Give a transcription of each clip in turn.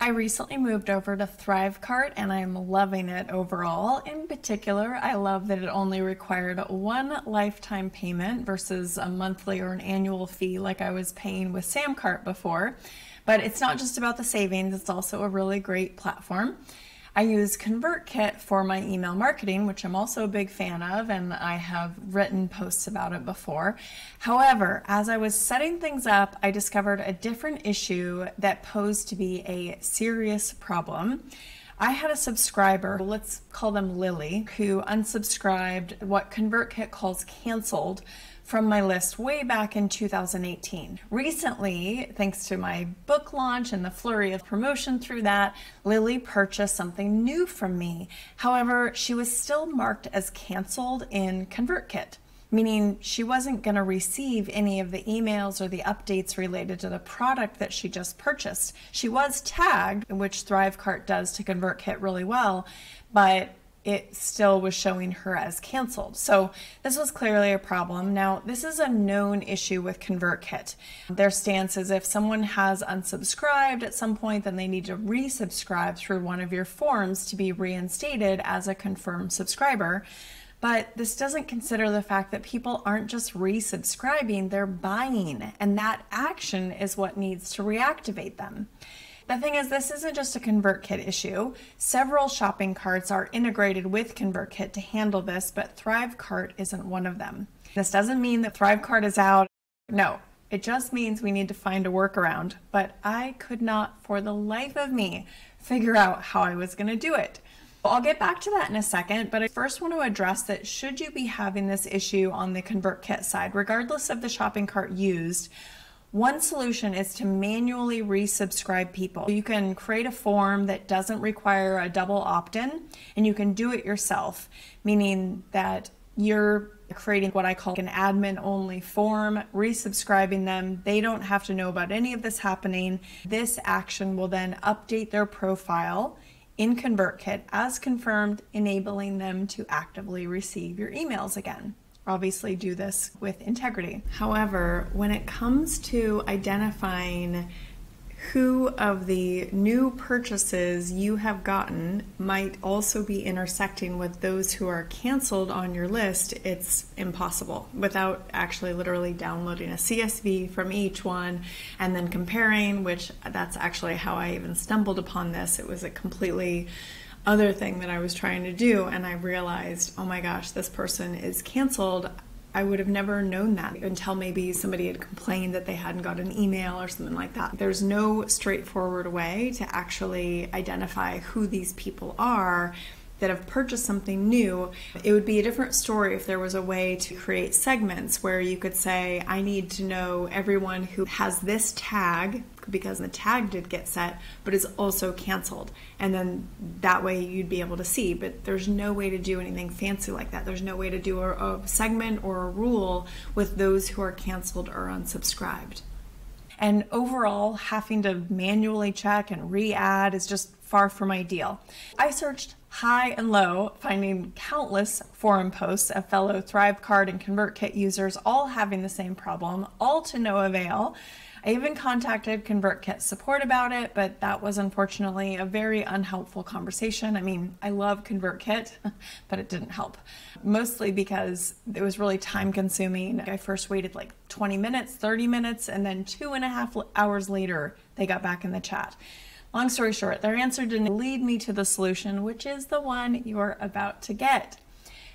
I recently moved over to ThriveCart and I'm loving it overall. In particular, I love that it only required one lifetime payment versus a monthly or an annual fee like I was paying with Samcart before. But it's not just about the savings, it's also a really great platform. I use Convertkit for my email marketing, which I'm also a big fan of, and I have written posts about it before. However, as I was setting things up, I discovered a different issue that posed to be a serious problem. I had a subscriber, let's call them Lily, who unsubscribed, what Convertkit calls canceled, from my list way back in 2018. Recently, thanks to my book launch and the flurry of promotion through that, Lily purchased something new from me. However, she was still marked as canceled in Convertkit, meaning she wasn't going to receive any of the emails or the updates related to the product that she just purchased. She was tagged, which ThriveCart does to Convertkit really well, but it still was showing her as canceled. So this was clearly a problem. Now, this is a known issue with Convertkit. Their stance is if someone has unsubscribed at some point, then they need to resubscribe through one of your forms to be reinstated as a confirmed subscriber. But this doesn't consider the fact that people aren't just resubscribing, they're buying, and that action is what needs to reactivate them. The thing is, this isn't just a Convertkit issue. Several shopping carts are integrated with Convertkit to handle this, but ThriveCart isn't one of them. This doesn't mean that ThriveCart is out. No, it just means we need to find a workaround, but I could not for the life of me figure out how I was going to do it. I'll get back to that in a second, but I first want to address that should you be having this issue on the Convertkit side, regardless of the shopping cart used, one solution is to manually resubscribe people. You can create a form that doesn't require a double opt-in, and you can do it yourself, meaning that you're creating what I call an admin-only form, resubscribing them. They don't have to know about any of this happening. This action will then update their profile in Convertkit as confirmed, enabling them to actively receive your emails again. Obviously do this with integrity. However, when it comes to identifying who of the new purchases you have gotten might also be intersecting with those who are canceled on your list, it's impossible without actually literally downloading a CSV from each one and then comparing, which that's actually how I even stumbled upon this. It was a completely other thing that I was trying to do, and I realized, oh my gosh, this person is canceled. I would have never known that until maybe somebody had complained that they hadn't got an email or something like that. There's no straightforward way to actually identify who these people are that have purchased something new. It would be a different story if there was a way to create segments where you could say, I need to know everyone who has this tag, because the tag did get set, but is also canceled. And then that way you'd be able to see, but there's no way to do anything fancy like that. There's no way to do a segment or a rule with those who are canceled or unsubscribed. And overall, having to manually check and re-add is just far from ideal. I searched high and low, finding countless forum posts of fellow ThriveCart and Convertkit users all having the same problem, all to no avail. I even contacted Convertkit support about it, but that was unfortunately a very unhelpful conversation. I mean, I love Convertkit, but it didn't help. Mostly because it was really time consuming. I first waited like 20 minutes, 30 minutes, and then 2.5 hours later, they got back in the chat. Long story short, their answer didn't lead me to the solution, which is the one you're about to get.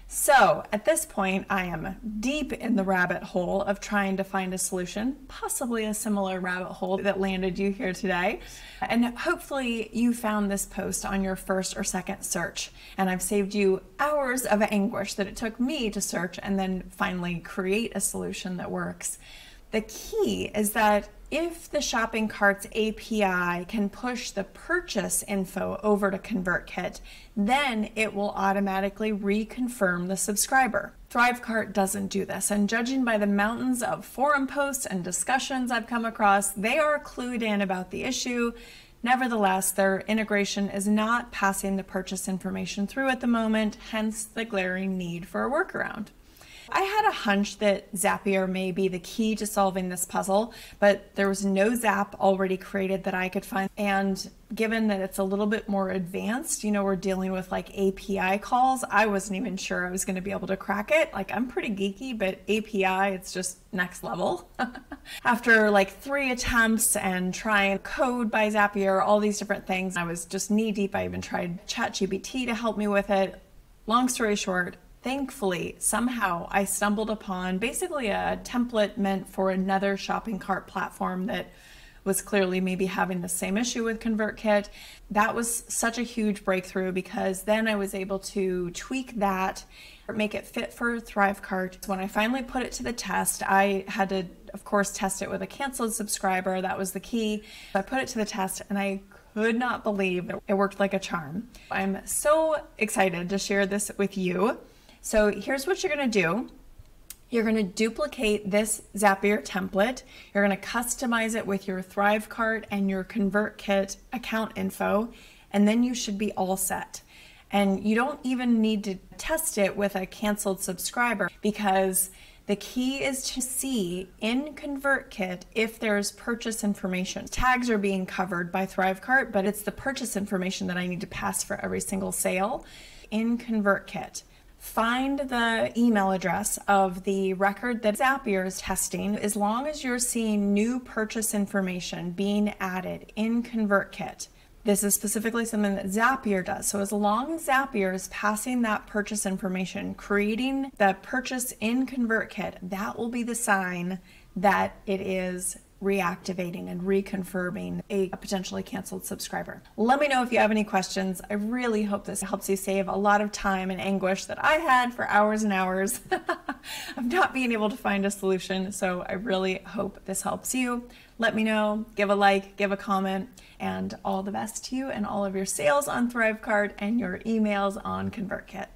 So at this point, I am deep in the rabbit hole of trying to find a solution, possibly a similar rabbit hole that landed you here today. And hopefully you found this post on your first or second search, and I've saved you hours of anguish that it took me to search and then finally create a solution that works. The key is that if the shopping cart's API can push the purchase info over to Convertkit, then it will automatically reconfirm the subscriber. ThriveCart doesn't do this, and judging by the mountains of forum posts and discussions I've come across, they are clued in about the issue. Nevertheless, their integration is not passing the purchase information through at the moment, hence the glaring need for a workaround. I had a hunch that Zapier may be the key to solving this puzzle, but there was no Zap already created that I could find. And given that it's a little bit more advanced, we're dealing with like API calls, I wasn't even sure I was going to be able to crack it. Like, I'm pretty geeky, but API, it's just next level. After like 3 attempts and trying code by Zapier, all these different things, I was just knee deep. I even tried ChatGPT to help me with it. Long story short, thankfully, somehow I stumbled upon basically a template meant for another shopping cart platform that was clearly maybe having the same issue with Convertkit. That was such a huge breakthrough, because then I was able to tweak that, make it fit for ThriveCart. When I finally put it to the test, I had to, of course, test it with a canceled subscriber. That was the key. I put it to the test and I could not believe it worked like a charm. I'm so excited to share this with you. So here's what you're going to do. You're going to duplicate this Zapier template. You're going to customize it with your ThriveCart and your Convertkit account info, and then you should be all set. And you don't even need to test it with a canceled subscriber, because the key is to see in Convertkit if there's purchase information. Tags are being covered by ThriveCart, but it's the purchase information that I need to pass for every single sale. In Convertkit, find the email address of the record that Zapier is testing. As long as you're seeing new purchase information being added in Convertkit, this is specifically something that Zapier does. So as long as Zapier is passing that purchase information, creating the purchase in Convertkit, that will be the sign that it is reactivating and reconfirming a potentially canceled subscriber. Let me know if you have any questions. I really hope this helps you save a lot of time and anguish that I had for hours and hours of not being able to find a solution. So I really hope this helps you. Let me know, give a like, give a comment, and all the best to you and all of your sales on ThriveCart and your emails on Convertkit.